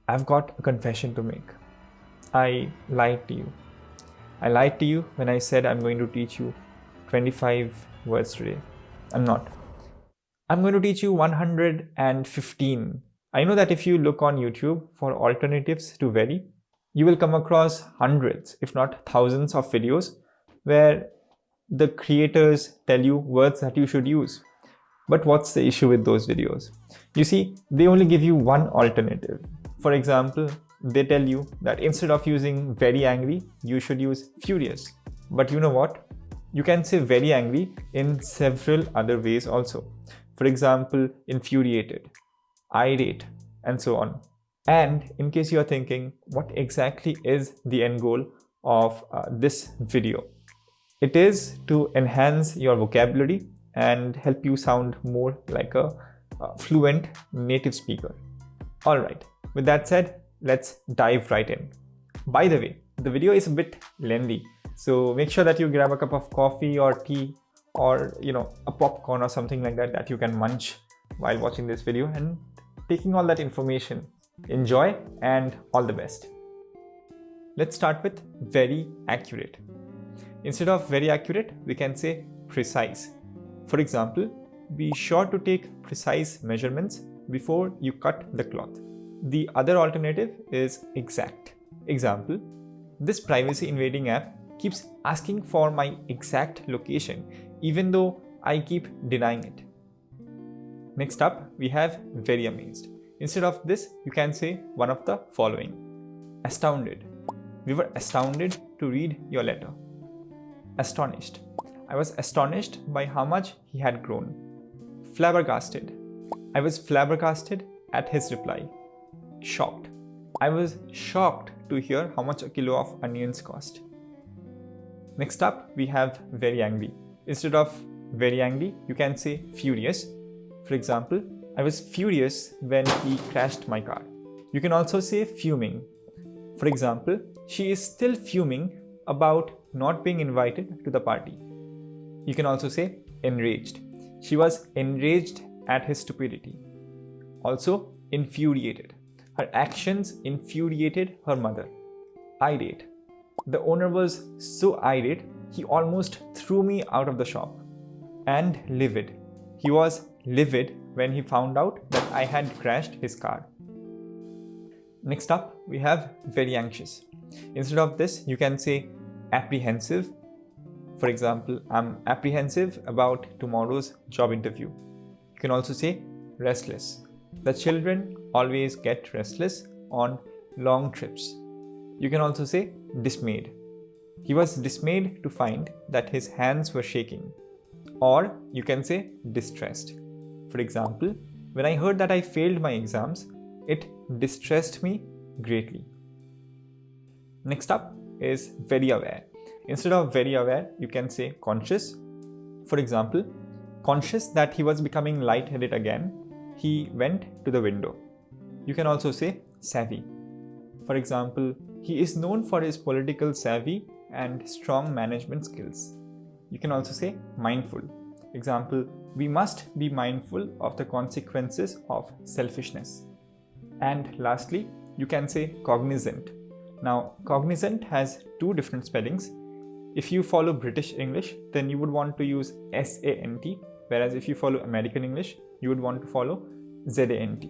I've got a confession to make. I lied to you. I lied to you when I said I'm going to teach you 25 words today. I'm not. I'm going to teach you 115. I know that if you look on YouTube for alternatives to very, you will come across hundreds, if not thousands of videos where the creators tell you words that you should use. But what's the issue with those videos? You see, they only give you one alternative. For example, they tell you that instead of using very angry, you should use furious. But you know what? You can say very angry in several other ways also. For example, infuriated, irate, and so on. And in case you are thinking, what exactly is the end goal of this video? It is to enhance your vocabulary and help you sound more like a fluent native speaker. Alright, with that said, let's dive right in. By the way, the video is a bit lengthy, so make sure that you grab a cup of coffee or tea or a popcorn or something like that that you can munch while watching this video and taking all that information. Enjoy and all the best. Let's start with very accurate. Instead of very accurate, we can say precise. For example, be sure to take precise measurements before you cut the cloth. The other alternative is exact. Example, this privacy invading app keeps asking for my exact location even though I keep denying it. Next up, we have very amazed. Instead of this, you can say one of the following. Astounded. We were astounded to read your letter. Astonished. I was astonished by how much he had grown. Flabbergasted. I was flabbergasted at his reply. Shocked. I was shocked to hear how much a kilo of onions cost. Next up, we have very angry. Instead of very angry, you can say furious. For example, I was furious when he crashed my car. You can also say fuming. For example, she is still fuming about not being invited to the party. You can also say enraged. She was enraged at his stupidity. Also, infuriated. Her actions infuriated her mother. Irate. The owner was so irate, he almost threw me out of the shop. And livid. He was livid when he found out that I had crashed his car. Next up, we have very anxious. Instead of this, you can say apprehensive. For example, I'm apprehensive about tomorrow's job interview. You can also say restless. The children always get restless on long trips. You can also say dismayed. He was dismayed to find that his hands were shaking. Or you can say distressed. For example, when I heard that I failed my exams, it distressed me greatly. Next up is very aware. Instead of very aware, you can say conscious. For example, conscious that he was becoming lightheaded again, he went to the window. You can also say savvy. For example, he is known for his political savvy and strong management skills. You can also say mindful. Example, we must be mindful of the consequences of selfishness. And lastly, you can say cognizant. Now, cognizant has two different spellings. If you follow British English, then you would want to use S-A-N-T, whereas if you follow American English, you would want to follow Z-A-N-T.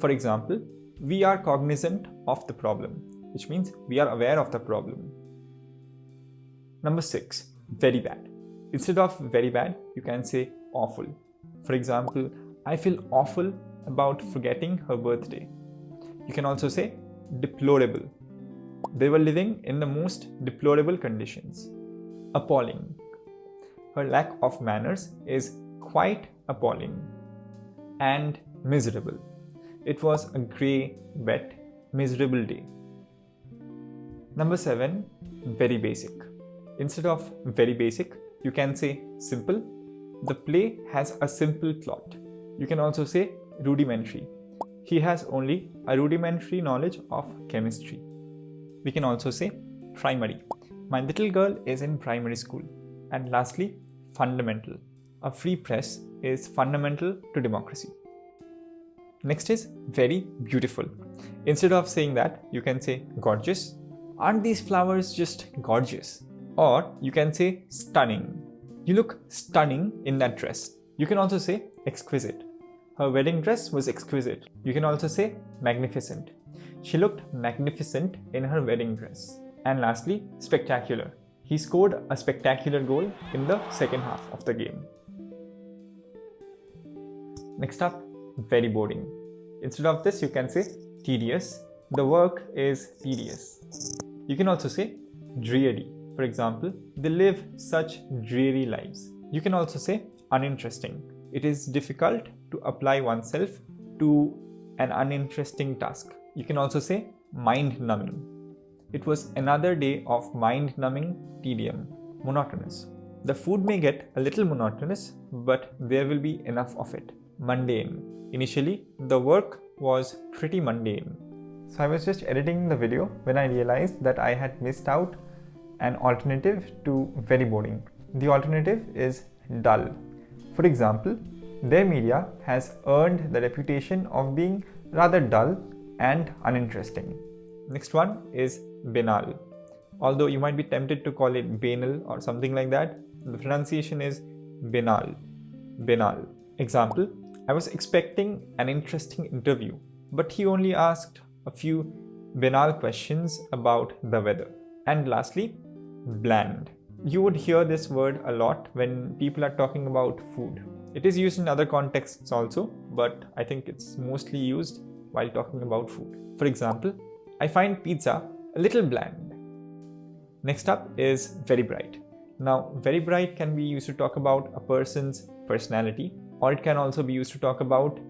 For example, we are cognizant of the problem, which means we are aware of the problem. Number 6, very bad. Instead of very bad, you can say awful. For example, I feel awful about forgetting her birthday. You can also say deplorable. They were living in the most deplorable conditions. Appalling. Her lack of manners is quite appalling. And miserable. It was a grey, wet, miserable day. Number 7, very basic. Instead of very basic, you can say simple. The play has a simple plot. You can also say rudimentary. He has only a rudimentary knowledge of chemistry. We can also say primary. My little girl is in primary school. And lastly, fundamental. A free press is fundamental to democracy. Next is very beautiful. Instead of saying that, you can say gorgeous. Aren't these flowers just gorgeous? Or you can say stunning. You look stunning in that dress. You can also say exquisite. Her wedding dress was exquisite. You can also say magnificent. She looked magnificent in her wedding dress. And lastly, spectacular. He scored a spectacular goal in the second half of the game. Next up, very boring. Instead of this, you can say tedious. The work is tedious. You can also say dreary. For example, they live such dreary lives. You can also say uninteresting. It is difficult to apply oneself to an uninteresting task. You can also say mind-numbing. It was another day of mind-numbing tedium, monotonous. The food may get a little monotonous, but there will be enough of it. Mundane. Initially, the work was pretty mundane. So I was just editing the video when I realized that I had missed out an alternative to very boring. The alternative is dull. For example, their media has earned the reputation of being rather dull and uninteresting. Next one is banal. Although you might be tempted to call it banal or something like that, the pronunciation is banal. Banal. Example, I was expecting an interesting interview, but he only asked a few banal questions about the weather. And lastly, bland. You would hear this word a lot when people are talking about food. It is used in other contexts also, but I think it's mostly used while talking about food. For example, I find pizza a little bland. Next up is very bright. Now, very bright can be used to talk about a person's personality, or it can also be used to talk about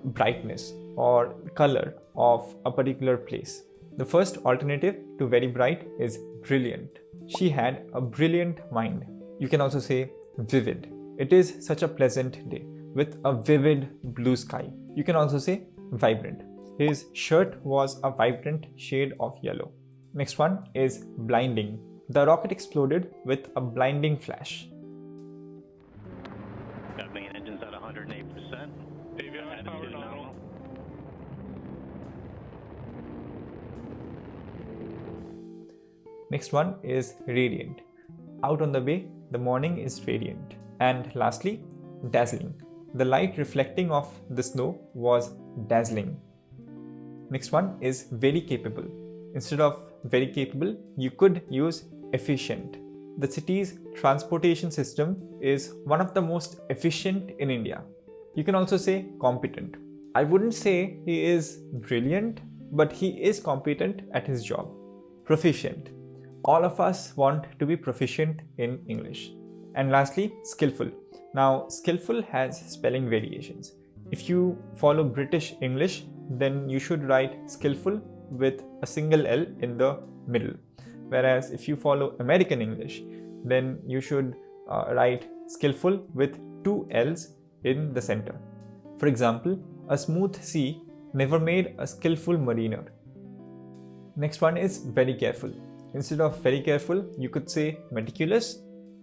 brightness or color of a particular place. The first alternative to very bright is brilliant. She had a brilliant mind. You can also say vivid. It is such a pleasant day with a vivid blue sky. You can also say vibrant. His shirt was a vibrant shade of yellow. Next one is blinding. The rocket exploded with a blinding flash. Got main engines at 108%. Power nominal. Next one is radiant. Out on the bay, the morning is radiant. And lastly, dazzling. The light reflecting off the snow was dazzling. Next one is very capable. Instead of very capable, you could use efficient. The city's transportation system is one of the most efficient in India. You can also say competent. I wouldn't say he is brilliant, but he is competent at his job. Proficient. All of us want to be proficient in English. And lastly, skillful. Now, skillful has spelling variations. If you follow British English, then you should write skillful with a single L in the middle. Whereas if you follow American English, then you should write skillful with two L's in the center. For example, a smooth sea never made a skillful mariner. Next one is very careful. Instead of very careful, you could say meticulous.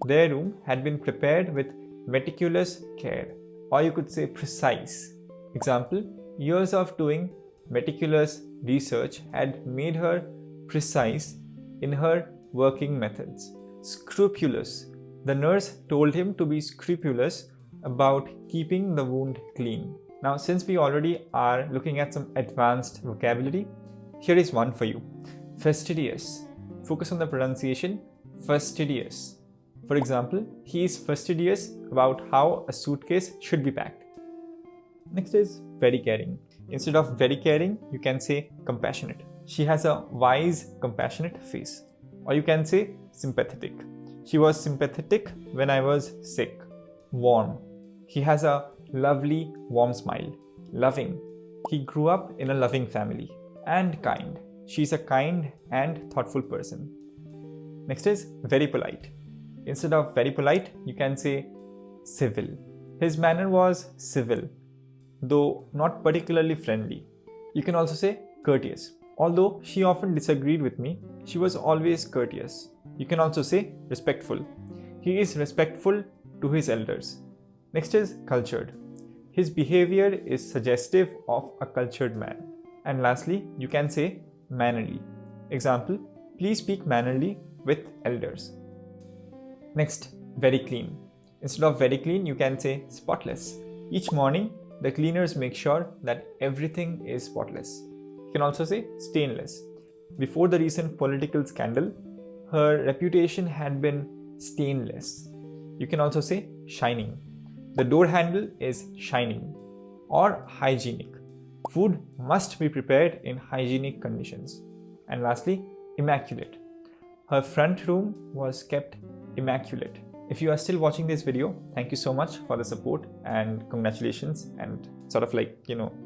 Their room had been prepared with meticulous care. Or you could say precise. Example, years of doing meticulous research had made her precise in her working methods. Scrupulous. The nurse told him to be scrupulous about keeping the wound clean. Now, since we already are looking at some advanced vocabulary, here is one for you. Fastidious. Focus on the pronunciation. Fastidious. For example, he is fastidious about how a suitcase should be packed. Next is very caring. Instead of very caring, you can say compassionate. She has a wise, compassionate face. Or you can say sympathetic. She was sympathetic when I was sick. Warm. He has a lovely, warm smile. Loving. He grew up in a loving family. And kind. She's a kind and thoughtful person. Next is very polite. Instead of very polite, you can say civil. His manner was civil, though not particularly friendly. You can also say courteous. Although she often disagreed with me, she was always courteous. You can also say respectful. He is respectful to his elders. Next is cultured. His behavior is suggestive of a cultured man. And lastly, you can say mannerly. Example, please speak mannerly with elders. Next, very clean. Instead of very clean, you can say spotless. Each morning, the cleaners make sure that everything is spotless. You can also say stainless. Before the recent political scandal, her reputation had been stainless. You can also say shining. The door handle is shining. Or hygienic. Food must be prepared in hygienic conditions. And lastly, immaculate. Her front room was kept immaculate. If you are still watching this video, thank you so much for the support and congratulations and sort of like,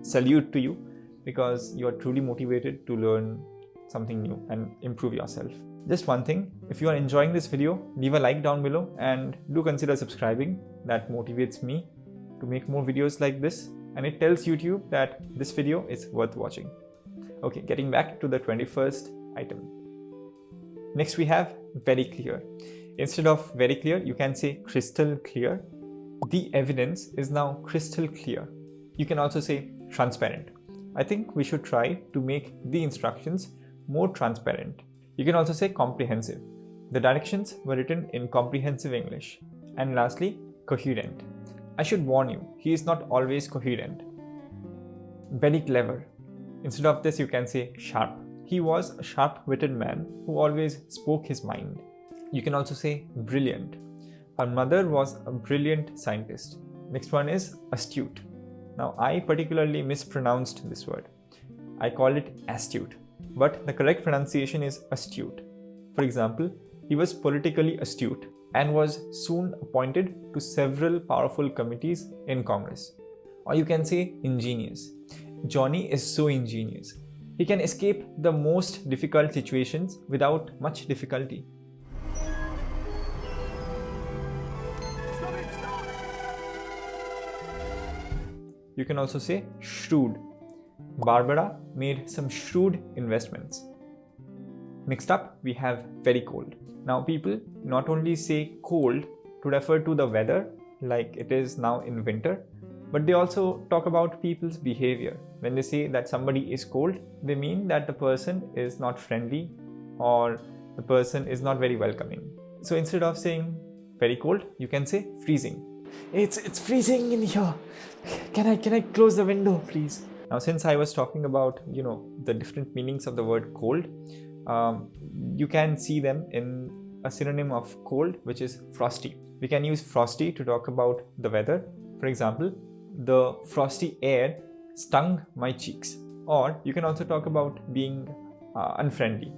salute to you, because you are truly motivated to learn something new and improve yourself. Just one thing, if you are enjoying this video, leave a like down below and do consider subscribing. That motivates me to make more videos like this, and it tells YouTube that this video is worth watching. Okay, getting back to the 21st item. Next we have very clear. Instead of very clear, you can say crystal clear. The evidence is now crystal clear. You can also say transparent. I think we should try to make the instructions more transparent. You can also say comprehensive. The directions were written in comprehensive English. And lastly, coherent. I should warn you, he is not always coherent. Very clever. Instead of this, you can say sharp. He was a sharp-witted man who always spoke his mind. You can also say brilliant. Her mother was a brilliant scientist. Next one is astute. Now, I particularly mispronounced this word. I call it astute, but the correct pronunciation is astute. For example, he was politically astute and was soon appointed to several powerful committees in Congress. Or you can say ingenious. Johnny is so ingenious. He can escape the most difficult situations without much difficulty. You can also say shrewd. Barbara made some shrewd investments. Next up, we have very cold. Now, people not only say cold to refer to the weather, like it is now in winter, but they also talk about people's behavior. When they say that somebody is cold, they mean that the person is not friendly or the person is not very welcoming. So instead of saying very cold, you can say freezing. It's freezing in here. Can I close the window, please? Now, since I was talking about, the different meanings of the word cold, you can see them in a synonym of cold, which is frosty. We can use frosty to talk about the weather. For example, the frosty air stung my cheeks. Or you can also talk about being unfriendly.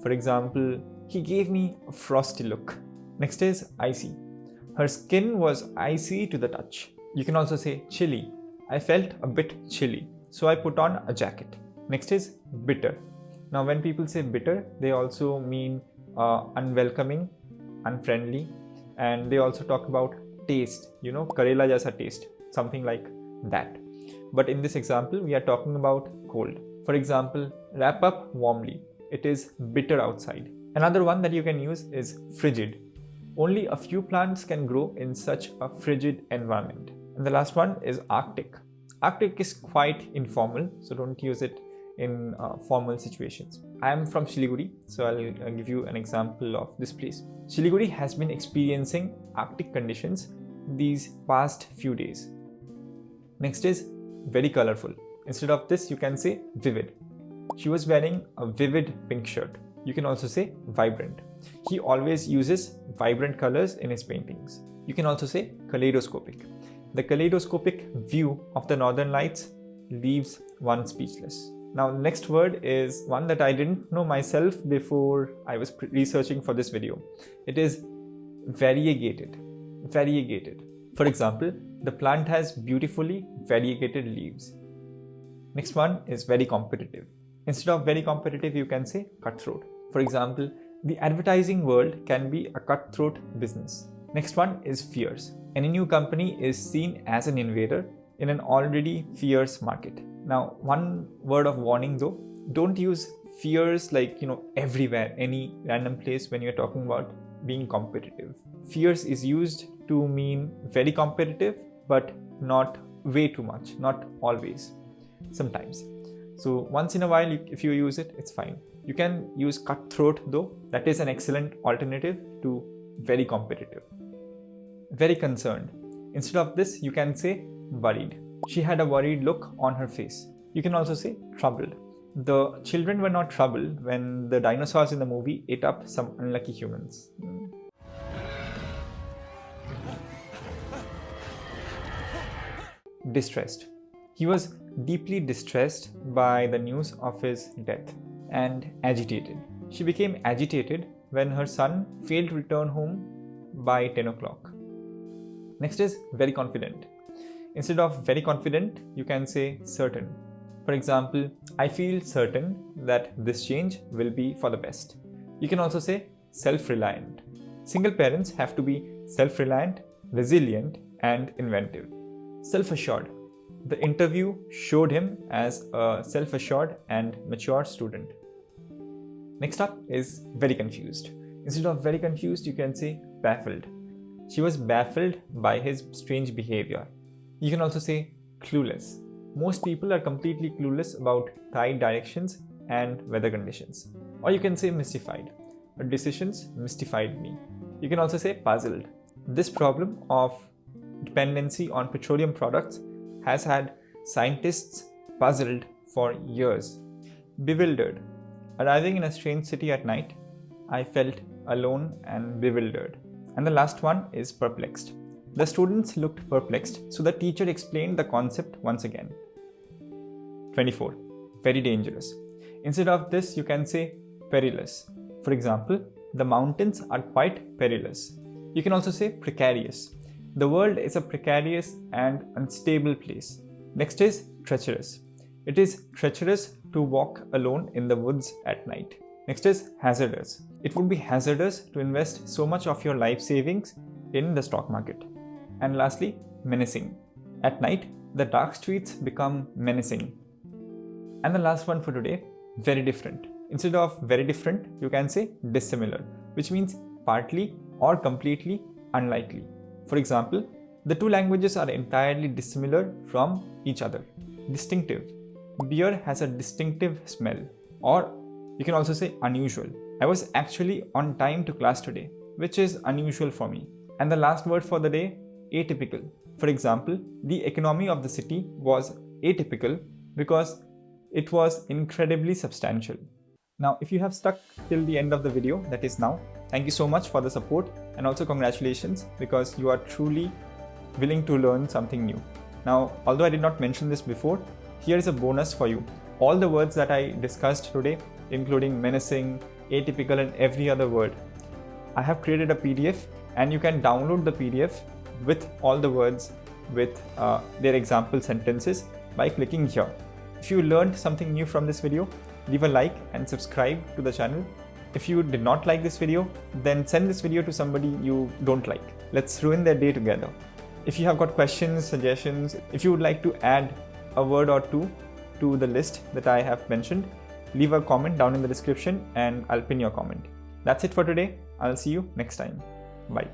For example, he gave me a frosty look. Next is icy. Her skin was icy to the touch. You can also say chilly. I felt a bit chilly, so I put on a jacket. Next is bitter. Now, when people say bitter, they also mean unwelcoming, unfriendly, and they also talk about taste, karela jaisa taste, something like that. But in this example, we are talking about cold. For example, wrap up warmly. It is bitter outside. Another one that you can use is frigid. Only a few plants can grow in such a frigid environment. And the last one is Arctic. Arctic is quite informal, so don't use it in formal situations. I am from Siliguri, so I'll give you an example of this place. Siliguri has been experiencing Arctic conditions these past few days. Next is very colorful. Instead of this, you can say vivid. She was wearing a vivid pink shirt. You can also say vibrant. He always uses vibrant colors in his paintings. You can also say kaleidoscopic. The kaleidoscopic view of the northern lights leaves one speechless. Now, next word is one that I didn't know myself before I was researching for this video. It is variegated. Variegated. For example, the plant has beautifully variegated leaves. Next one is very competitive. Instead of very competitive, you can say cutthroat. For example, the advertising world can be a cutthroat business. Next one is fierce. Any new company is seen as an invader in an already fierce market. Now, one word of warning though, don't use fierce like, everywhere, any random place when you're talking about being competitive. Fierce is used to mean very competitive, but not way too much, not always, sometimes. So once in a while, if you use it, it's fine. You can use cutthroat though. That is an excellent alternative to very competitive. Very concerned. Instead of this, you can say worried. She had a worried look on her face. You can also say troubled. The children were not troubled when the dinosaurs in the movie ate up some unlucky humans. Distressed. He was deeply distressed by the news of his death and agitated. She became agitated when her son failed to return home by 10 o'clock. Next is very confident. Instead of very confident, you can say certain. For example, I feel certain that this change will be for the best. You can also say self-reliant. Single parents have to be self-reliant, resilient, and inventive. Self-assured. The interview showed him as a self-assured and mature student. Next up is very confused. Instead of very confused, you can say baffled. She was baffled by his strange behavior. You can also say clueless. Most people are completely clueless about tide directions and weather conditions. Or you can say mystified. Her decisions mystified me. You can also say puzzled. This problem of dependency on petroleum products has had scientists puzzled for years. Bewildered. Arriving in a strange city at night, I felt alone and bewildered. And the last one is perplexed. The students looked perplexed, so the teacher explained the concept once again. 24. Very dangerous. Instead of this, you can say perilous. For example, the mountains are quite perilous. You can also say precarious. The world is a precarious and unstable place. Next is treacherous. It is treacherous to walk alone in the woods at night. Next is hazardous. It would be hazardous to invest so much of your life savings in the stock market. And lastly, menacing. At night, the dark streets become menacing. And the last one for today, very different. Instead of very different, you can say dissimilar, which means partly or completely unlikely. For example, the two languages are entirely dissimilar from each other. Distinctive. Beer has a distinctive smell. Or you can also say unusual. I was actually on time to class today, which is unusual for me. And the last word for the day, atypical. For example, the economy of the city was atypical because it was incredibly substantial. Now, if you have stuck till the end of the video, that is now, thank you so much for the support and also congratulations because you are truly willing to learn something new. Now, although I did not mention this before, here is a bonus for you. All the words that I discussed today, including menacing, atypical and every other word, I have created a PDF and you can download the PDF with all the words with their example sentences by clicking here. If you learned something new from this video, leave a like and subscribe to the channel. If you did not like this video, then send this video to somebody you don't like. Let's ruin their day together. If you have got questions, suggestions, if you would like to add a word or two to the list that I have mentioned, leave a comment down in the description and I'll pin your comment. That's it for today. I'll see you next time. Bye.